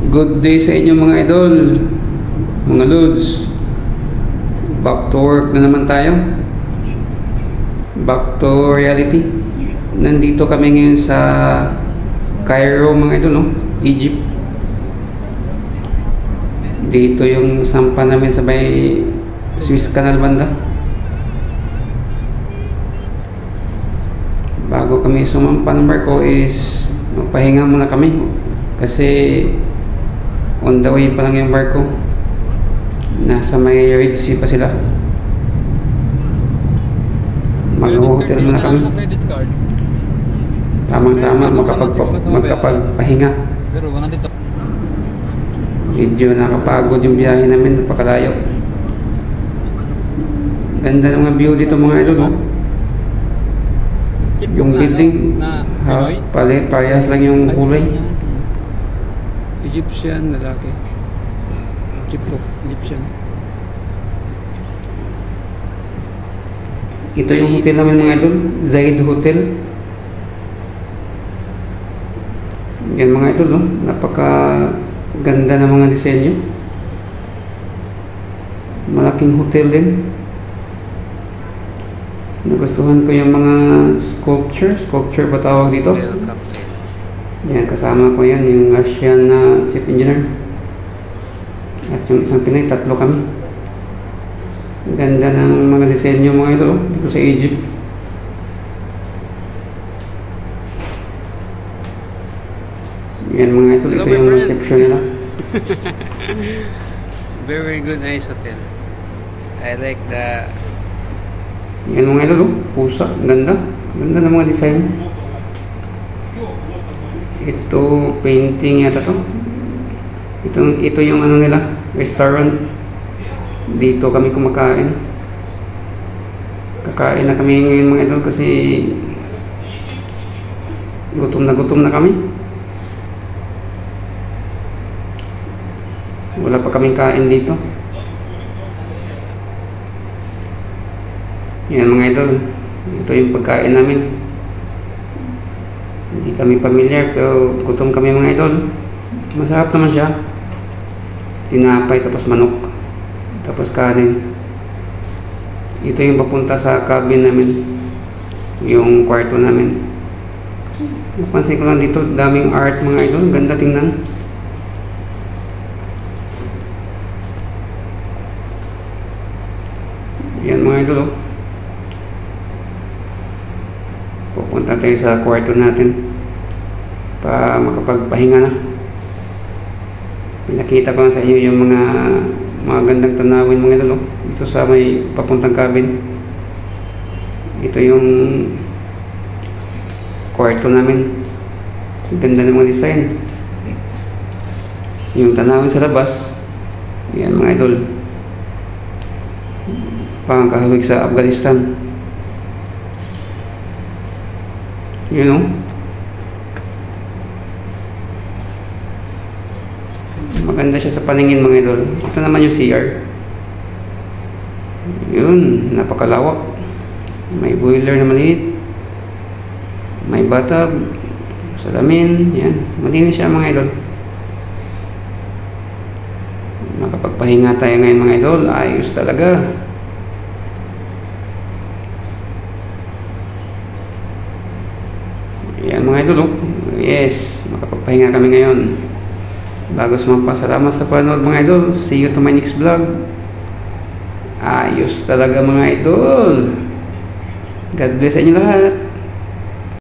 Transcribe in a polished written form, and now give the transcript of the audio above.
Good day sa inyo mga idol, mga lods. Back to work na naman tayo. Back to reality. Nandito kami ngayon sa Cairo mga idol, no? Egypt. Dito yung sampa namin sa may Swiss Canal banda. Bago kami sumampa ng barko is magpahinga muna kami kasi on the way pa lang yung barko. Nasa may Red Sea pa sila. Mag-hotel muna kami. Tamang-tama magkapagpahinga. Medyo nakapagod yung biyahe namin, napakalayo. Ganda ng mga view dito mga idol, no? Yung building, house, parehas lang yung kulay. Egyptian, lalaki. Egyptian. Ito yung hotel namin mga idol, Zaid Hotel. Yan mga idol, no? Napaka ganda ng mga disenyo. Malaking hotel din. Nagustuhan ko yung mga sculpture ba tawag dito? Yan, kasama ko yan, yung Russian na chief engineer. At yung isang Pinay, tatlo kami. Ganda ng mga disenyo mga idol dito sa Egypt. Yan mga idol, ito yung reception nila. Very good, nice hotel. I like the... Yan mga idol, pusa, ganda. Ganda ng mga design. Ito, painting yata to. Ito yung ano nila, restaurant. Dito kami kumakain. Kakain na kami ngayon mga idol kasi gutom na kami. Wala pa kaming kain dito. Yan mga idol, ito yung pagkain namin. Hindi kami familiar pero gutom kami mga idol. Masarap naman siya. Tinapay tapos manok tapos kanin. Ito yung papunta sa cabin namin, yung kwarto namin. Napansin ko lang dito, daming art mga idol, ganda tingnan. Yan mga idol, oh. Pupunta tayo sa kwarto natin para makapagpahinga na. Pinakita ko lang sa inyo yung mga gandang tanawin mga idol, dito sa may papuntang cabin. Ito yung kwarto namin. Ganda ng mga design. Yung tanawin sa labas, yan mga idol, pangkahawig sa Afghanistan. You know, maganda siya sa paningin mga idol. Ito naman yung CR. Yun, napakalawak. May boiler na maliit, may bathtub, salamin. Yan, malinis siya mga idol. Makapagpahinga tayo ngayon mga idol. Ayos talaga. Yan mga idol, oh. Yes, makapagpahinga kami ngayon. Bago sumampa, salamat sa panood mga idol. See you to my next vlog. Ayos talaga mga idol. God bless sa inyo lahat.